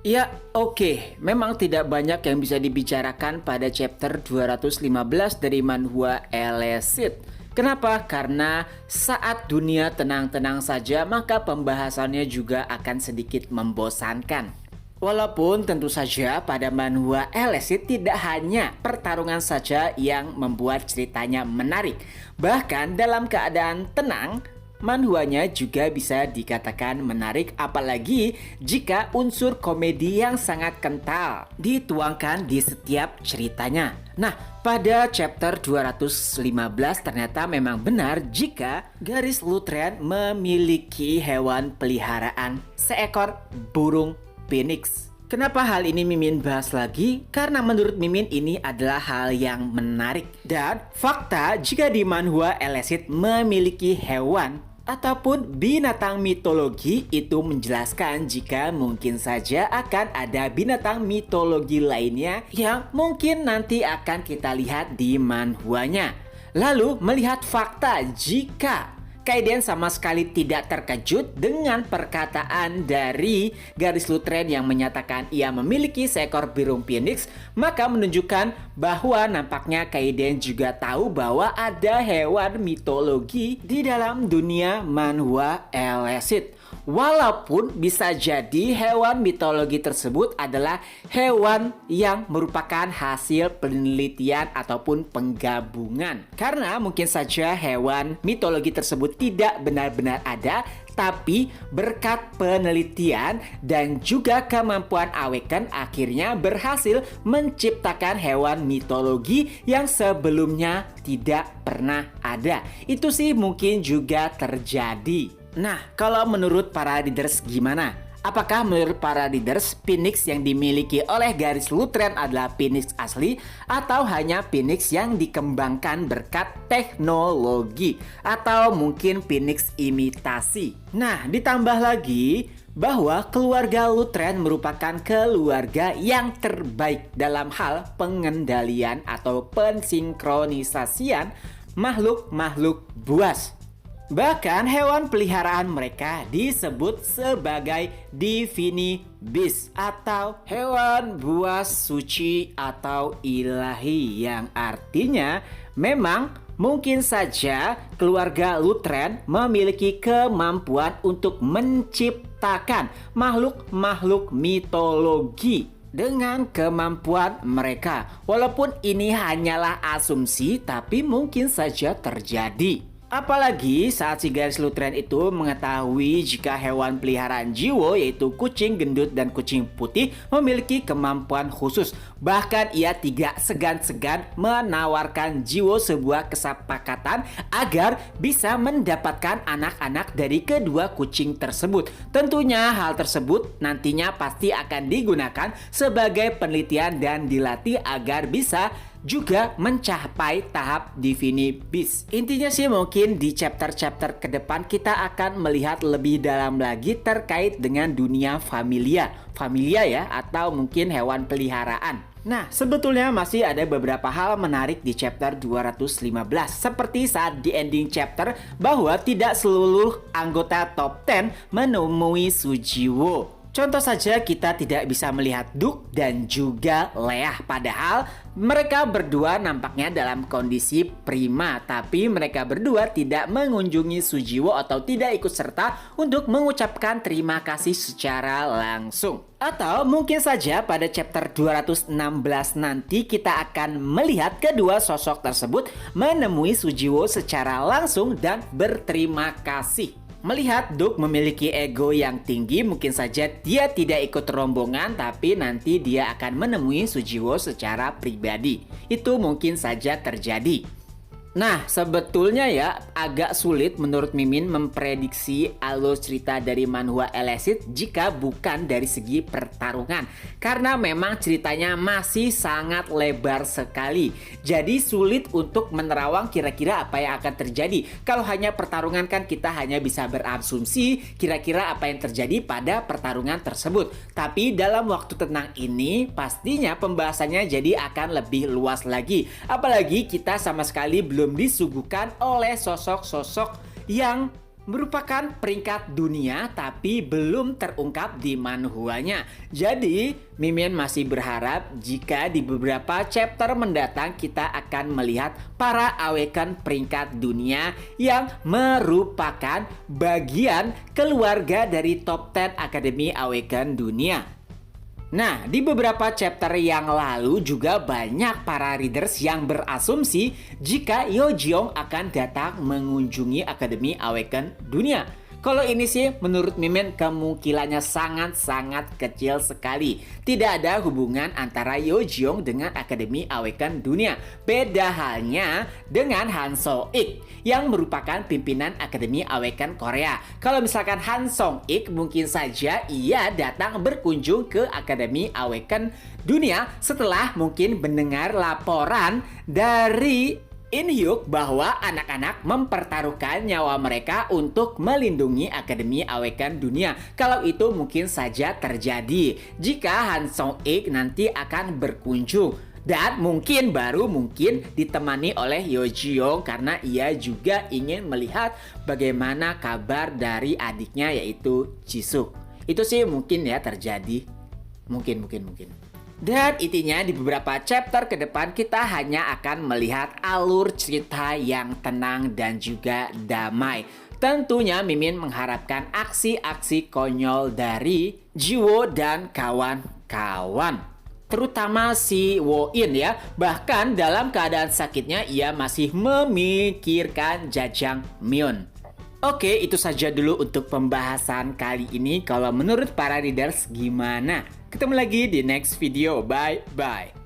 Ya, oke. Memang tidak banyak yang bisa dibicarakan pada chapter 215 dari manhwa Elecid. Kenapa? Karena saat dunia tenang-tenang saja, maka pembahasannya juga akan sedikit membosankan. Walaupun tentu saja pada manhwa Elecid tidak hanya pertarungan saja yang membuat ceritanya menarik. Bahkan dalam keadaan tenang, manhwanya juga bisa dikatakan menarik, apalagi jika unsur komedi yang sangat kental dituangkan di setiap ceritanya. Nah, pada chapter 215 ternyata memang benar jika Garis Luthen memiliki hewan peliharaan seekor burung phoenix. Kenapa hal ini Mimin bahas lagi? Karena menurut Mimin ini adalah hal yang menarik. Dan fakta jika di manhwa Elecid memiliki hewan ataupun binatang mitologi itu menjelaskan jika mungkin saja akan ada binatang mitologi lainnya yang mungkin nanti akan kita lihat di manhwanya. Lalu melihat fakta jika Kaiden sama sekali tidak terkejut dengan perkataan dari Garis Luthen yang menyatakan ia memiliki seekor burung phoenix, maka menunjukkan bahwa nampaknya Kaiden juga tahu bahwa ada hewan mitologi di dalam dunia manhwa Elecid. Walaupun bisa jadi hewan mitologi tersebut adalah hewan yang merupakan hasil penelitian ataupun penggabungan. Karena mungkin saja hewan mitologi tersebut tidak benar-benar ada, tapi berkat penelitian dan juga kemampuan Awaken akhirnya berhasil menciptakan hewan mitologi yang sebelumnya tidak pernah ada. Itu sih mungkin juga terjadi. Nah, kalau menurut para readers gimana? Apakah menurut para readers phoenix yang dimiliki oleh Garis Luthen adalah phoenix asli atau hanya phoenix yang dikembangkan berkat teknologi atau mungkin phoenix imitasi? Nah, ditambah lagi bahwa keluarga Luthen merupakan keluarga yang terbaik dalam hal pengendalian atau pensinkronisasian makhluk-makhluk buas. Bahkan hewan peliharaan mereka disebut sebagai Divini Beast atau hewan buas suci atau ilahi, yang artinya memang mungkin saja keluarga Luthen memiliki kemampuan untuk menciptakan makhluk-makhluk mitologi dengan kemampuan mereka. Walaupun ini hanyalah asumsi, tapi mungkin saja terjadi. Apalagi saat si Garis Luthen itu mengetahui jika hewan peliharaan Jiwo yaitu kucing gendut dan kucing putih memiliki kemampuan khusus. Bahkan ia tidak segan-segan menawarkan Jiwo sebuah kesepakatan agar bisa mendapatkan anak-anak dari kedua kucing tersebut. Tentunya hal tersebut nantinya pasti akan digunakan sebagai penelitian dan dilatih agar bisa juga mencapai tahap Divini Beast. Intinya sih mungkin di chapter-chapter ke depan kita akan melihat lebih dalam lagi terkait dengan dunia familia. Familia ya, atau mungkin hewan peliharaan. Nah, sebetulnya masih ada beberapa hal menarik di chapter 215. Seperti saat di ending chapter bahwa tidak seluruh anggota top 10 menemui Sujiwo. Contoh saja kita tidak bisa melihat Duke dan juga Leah, padahal mereka berdua nampaknya dalam kondisi prima, tapi mereka berdua tidak mengunjungi Sujiwo atau tidak ikut serta untuk mengucapkan terima kasih secara langsung. Atau mungkin saja pada chapter 216 nanti kita akan melihat kedua sosok tersebut menemui Sujiwo secara langsung dan berterima kasih. Melihat Duke memiliki ego yang tinggi, mungkin saja dia tidak ikut rombongan, tapi nanti dia akan menemui Sujiwo secara pribadi. Itu mungkin saja terjadi. Nah, sebetulnya ya agak sulit menurut Mimin memprediksi alur cerita dari manhwa Elecid jika bukan dari segi pertarungan. Karena memang ceritanya masih sangat lebar sekali. Jadi sulit untuk menerawang kira-kira apa yang akan terjadi. Kalau hanya pertarungan kan kita hanya bisa berasumsi kira-kira apa yang terjadi pada pertarungan tersebut. Tapi dalam waktu tenang ini pastinya pembahasannya jadi akan lebih luas lagi. Apalagi kita sama sekali belum disuguhkan oleh sosok-sosok yang merupakan peringkat dunia tapi belum terungkap di manhwanya. Jadi, Mimin masih berharap jika di beberapa chapter mendatang kita akan melihat para Awaken peringkat dunia yang merupakan bagian keluarga dari top 10 Akademi Awaken dunia. Nah, di beberapa chapter yang lalu juga banyak para readers yang berasumsi jika Yeojeong akan datang mengunjungi Akademi Awaken dunia. Kalau ini sih menurut Mimin kemungkinannya sangat-sangat kecil sekali. Tidak ada hubungan antara Yeojeong dengan Akademi Awaken dunia. Beda halnya dengan Han So-ik yang merupakan pimpinan Akademi Awaken Korea. Kalau misalkan Han Song-ik mungkin saja ia datang berkunjung ke Akademi Awaken dunia setelah mungkin mendengar laporan dari In Hyuk bahwa anak-anak mempertaruhkan nyawa mereka untuk melindungi Akademi Awaken dunia. Kalau itu mungkin saja terjadi jika Han Song-ik nanti akan berkunjung. Dan mungkin ditemani oleh Yeojeong karena ia juga ingin melihat bagaimana kabar dari adiknya yaitu Jisuk. Itu sih mungkin ya terjadi. Mungkin. Dan intinya di beberapa chapter ke depan kita hanya akan melihat alur cerita yang tenang dan juga damai. Tentunya Mimin mengharapkan aksi-aksi konyol dari Jiwoo dan kawan-kawan. Terutama si Wo-in ya. Bahkan dalam keadaan sakitnya ia masih memikirkan Jajangmyeon. Oke, itu saja dulu untuk pembahasan kali ini. Kalau menurut para readers gimana? Ketemu lagi di next video. Bye-bye.